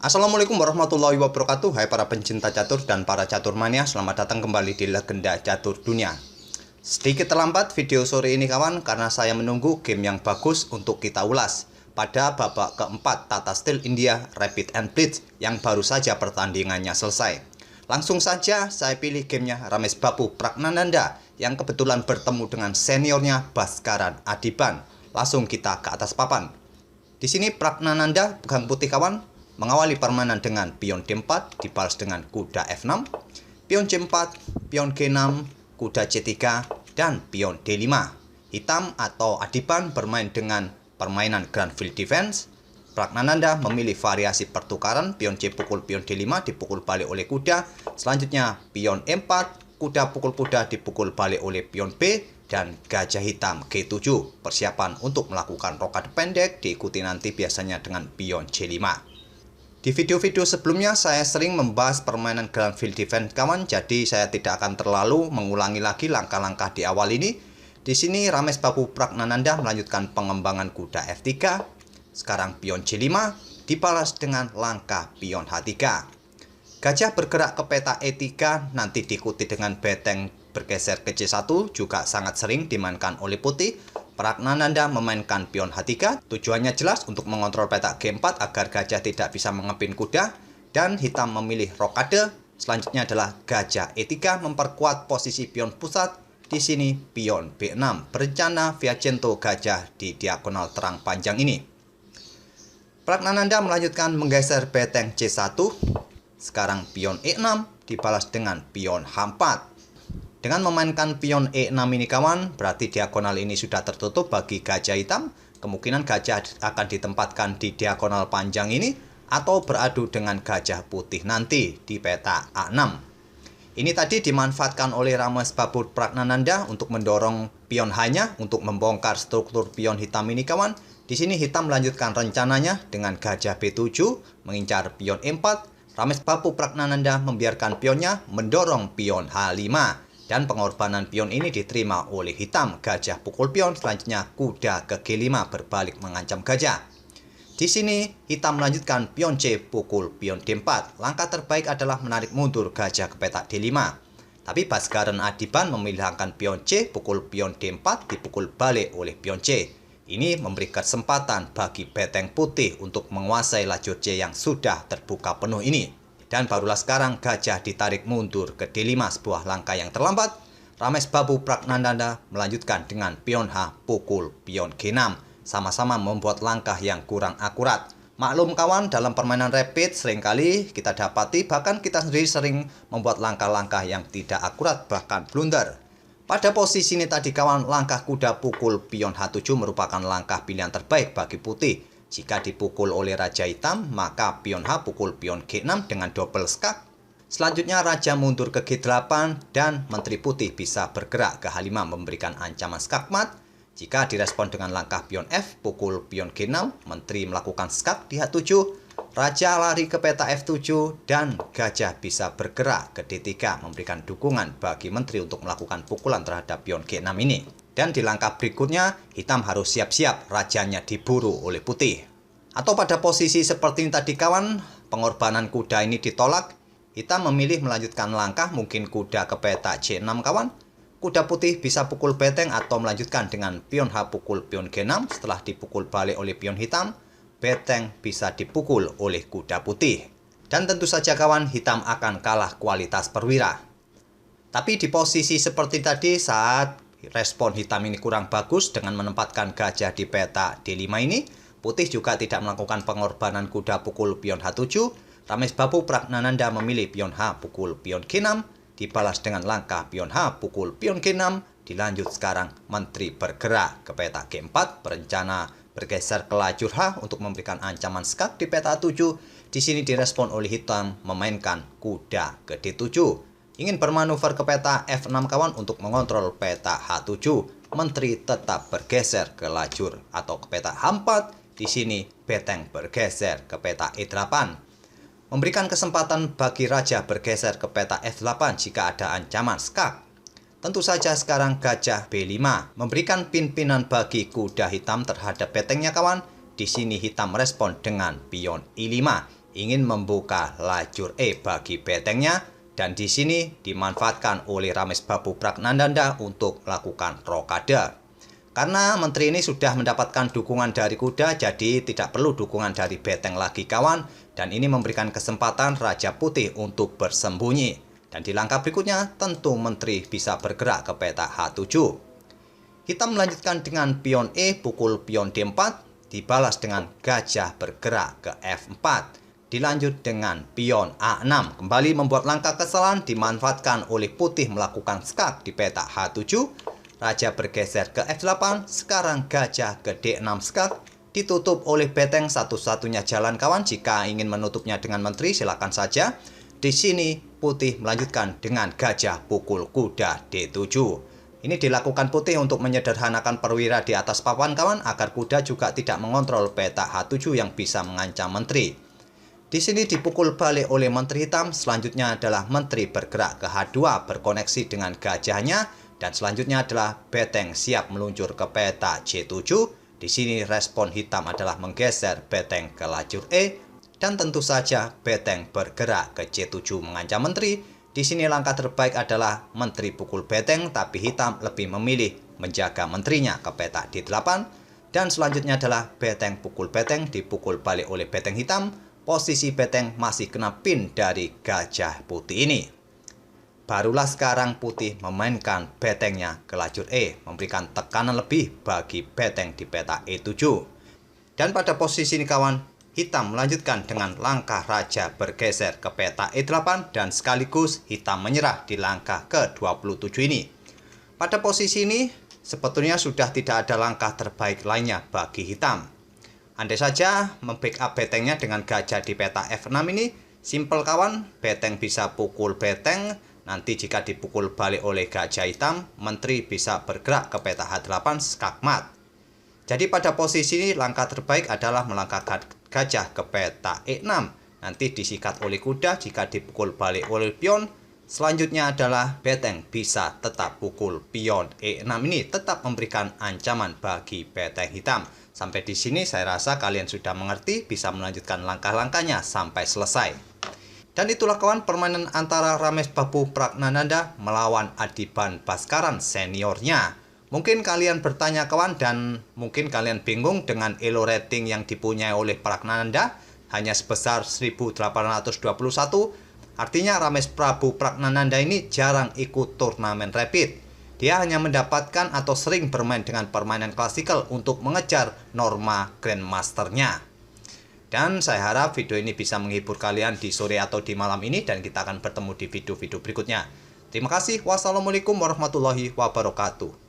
Assalamualaikum warahmatullahi wabarakatuh. Hai para pencinta catur dan para catur mania, selamat datang kembali di Legenda Catur Dunia. Sedikit terlambat video sore ini kawan, karena saya menunggu game yang bagus untuk kita ulas pada babak keempat Tata Steel India Rapid and Blitz yang baru saja pertandingannya selesai. Langsung saja saya pilih gamenya Ramesh Babu Pragnananda yang kebetulan bertemu dengan seniornya Bhaskaran Adiban. Langsung kita ke atas papan. Di sini Pragnananda pegang putih kawan, mengawali permainan dengan pion D4 dibalas dengan kuda F6, pion C4, pion G6, kuda C3, dan pion D5. Hitam atau Adiban bermain dengan permainan Grand Field Defense. Pragnananda memilih variasi pertukaran, pion C pukul pion D5 dipukul balik oleh kuda. Selanjutnya pion E4, kuda pukul kuda dipukul balik oleh pion B, dan gajah hitam G7. Persiapan untuk melakukan rokade pendek diikuti nanti biasanya dengan pion C5. Di video-video sebelumnya saya sering membahas permainan Grand Field Defense kawan, jadi saya tidak akan terlalu mengulangi lagi langkah-langkah di awal ini. Di sini Ramesh Babu Pragnananda melanjutkan pengembangan kuda F3. Sekarang pion C5 dibalas dengan langkah pion H3. Gajah bergerak ke peta E3, nanti diikuti dengan beteng bergeser ke C1, juga sangat sering dimainkan oleh putih. Pragnananda memainkan pion H3, tujuannya jelas untuk mengontrol peta G4 agar gajah tidak bisa mengepin kuda, dan hitam memilih rokade. Selanjutnya adalah gajah E3 memperkuat posisi pion pusat. Di sini pion B6 berencana Viajento gajah di diagonal terang panjang ini. Pragnananda melanjutkan menggeser beteng C1. Sekarang pion E6 dibalas dengan pion H4. Dengan memainkan pion E6 ini kawan, berarti diagonal ini sudah tertutup bagi gajah hitam. Kemungkinan gajah akan ditempatkan di diagonal panjang ini atau beradu dengan gajah putih nanti di peta A6. Ini tadi dimanfaatkan oleh Ramesh Babu Pragnananda untuk mendorong pion H-nya untuk membongkar struktur pion hitam ini kawan. Di sini hitam melanjutkan rencananya dengan gajah B7 mengincar pion E4. Ramesh Babu Pragnananda membiarkan pionnya mendorong pion H5. Dan pengorbanan pion ini diterima oleh hitam. Gajah pukul pion, selanjutnya kuda ke G5 berbalik mengancam gajah. Di sini hitam melanjutkan pion C pukul pion D4. Langkah terbaik adalah menarik mundur gajah ke peta D5. Tapi Bhaskaran Adiban memilihkan pion C pukul pion D4 dipukul balik oleh pion C. Ini memberi kesempatan bagi beteng putih untuk menguasai lajur C yang sudah terbuka penuh ini. Dan barulah sekarang gajah ditarik mundur ke D5, sebuah langkah yang terlambat. Ramesh Babu Pragnananda melanjutkan dengan pion H pukul pion G6. Sama-sama membuat langkah yang kurang akurat. Maklum kawan, dalam permainan rapid seringkali kita dapati bahkan kita sendiri sering membuat langkah-langkah yang tidak akurat, bahkan blunder. Pada posisi ini tadi kawan, langkah kuda pukul pion H7 merupakan langkah pilihan terbaik bagi putih. Jika dipukul oleh Raja Hitam, maka pion H pukul pion G6 dengan double skak. Selanjutnya Raja mundur ke G8 dan Menteri Putih bisa bergerak ke H5 memberikan ancaman skakmat. Jika direspon dengan langkah pion F pukul pion G6, Menteri melakukan skak di H7. Raja lari ke peta F7 dan gajah bisa bergerak ke D3 memberikan dukungan bagi Menteri untuk melakukan pukulan terhadap pion G6 ini. Dan di langkah berikutnya, hitam harus siap-siap rajanya diburu oleh putih. Atau pada posisi seperti ini tadi kawan, pengorbanan kuda ini ditolak. Hitam memilih melanjutkan langkah, mungkin kuda ke peta C6 kawan. Kuda putih bisa pukul beteng atau melanjutkan dengan pion H pukul pion G6. Setelah dipukul balik oleh pion hitam, beteng bisa dipukul oleh kuda putih. Dan tentu saja kawan, hitam akan kalah kualitas perwira. Tapi di posisi seperti tadi saat respon hitam ini kurang bagus dengan menempatkan gajah di peta D5 ini, putih juga tidak melakukan pengorbanan kuda pukul pion H7. Ramesh Babu Pragnananda memilih pion H pukul pion G6 dibalas dengan langkah pion H pukul pion G6. Dilanjut sekarang Menteri bergerak ke peta G4 berencana bergeser ke lajur H untuk memberikan ancaman skak di peta 7. Di sini direspon oleh hitam memainkan kuda ke D7. Ingin bermanuver ke peta F6 kawan untuk mengontrol peta H7. Menteri tetap bergeser ke lajur atau ke peta H4. Di sini beteng bergeser ke peta E8. Memberikan kesempatan bagi raja bergeser ke peta F8 jika ada ancaman skak. Tentu saja sekarang gajah B5 memberikan pimpinan bagi kuda hitam terhadap betengnya kawan. Di sini hitam merespon dengan pion I5. ingin membuka lajur E bagi betengnya, dan di sini dimanfaatkan oleh Rames Bapu Pragnananda untuk melakukan rokade. Karena menteri ini sudah mendapatkan dukungan dari kuda, jadi tidak perlu dukungan dari beteng lagi kawan, dan ini memberikan kesempatan Raja Putih untuk bersembunyi. Dan di langkah berikutnya tentu menteri bisa bergerak ke peta H7. Hitam melanjutkan dengan pion E pukul pion D4, dibalas dengan gajah bergerak ke F4. Dilanjut dengan pion A6, kembali membuat langkah kesalahan dimanfaatkan oleh putih melakukan skak di peta H7. Raja bergeser ke F8, sekarang gajah ke D6 skak, ditutup oleh beteng. Satu-satunya jalan kawan, jika ingin menutupnya dengan menteri silakan saja. Di sini putih melanjutkan dengan gajah pukul kuda D7. Ini dilakukan putih untuk menyederhanakan perwira di atas papan kawan, agar kuda juga tidak mengontrol peta H7 yang bisa mengancam menteri. Di sini dipukul balik oleh menteri hitam. Selanjutnya adalah menteri bergerak ke H2 berkoneksi dengan gajahnya, dan selanjutnya adalah beteng siap meluncur ke peta C7. Di sini respon hitam adalah menggeser beteng ke lajur E, dan tentu saja beteng bergerak ke C7 mengancam menteri. Di sini langkah terbaik adalah menteri pukul beteng, tapi hitam lebih memilih menjaga menterinya ke peta D8. Dan selanjutnya adalah beteng pukul beteng, dipukul balik oleh beteng hitam. Posisi beteng masih kena pin dari gajah putih ini. Barulah sekarang putih memainkan betengnya ke lajur E, memberikan tekanan lebih bagi beteng di peta E7. Dan pada posisi ini kawan, hitam melanjutkan dengan langkah raja bergeser ke peta E8, dan sekaligus hitam menyerah di langkah ke-27 ini. Pada posisi ini sebetulnya sudah tidak ada langkah terbaik lainnya bagi hitam. Andai saja membackup betengnya dengan gajah di peta F6 ini, simple kawan, beteng bisa pukul beteng, nanti jika dipukul balik oleh gajah hitam, menteri bisa bergerak ke peta H8 skakmat. Jadi pada posisi ini langkah terbaik adalah melangkah gajah ke peta E6. Nanti disikat oleh kuda jika dipukul balik oleh pion. Selanjutnya adalah beteng bisa tetap pukul pion E6 ini, tetap memberikan ancaman bagi beteng hitam. Sampai di sini saya rasa kalian sudah mengerti, bisa melanjutkan langkah-langkahnya sampai selesai. Dan itulah kawan permainan antara Rames Bapu Pragnananda melawan Adiban Baskaran seniornya. Mungkin kalian bertanya kawan, dan mungkin kalian bingung dengan elo rating yang dipunyai oleh Pragnananda hanya sebesar 1821. Artinya Rames Bapu Pragnananda ini jarang ikut turnamen rapid. Dia hanya mendapatkan atau sering bermain dengan permainan klasikal untuk mengejar norma Grandmasternya. Dan saya harap video ini bisa menghibur kalian di sore atau di malam ini, dan kita akan bertemu di video-video berikutnya. Terima kasih. Wassalamualaikum warahmatullahi wabarakatuh.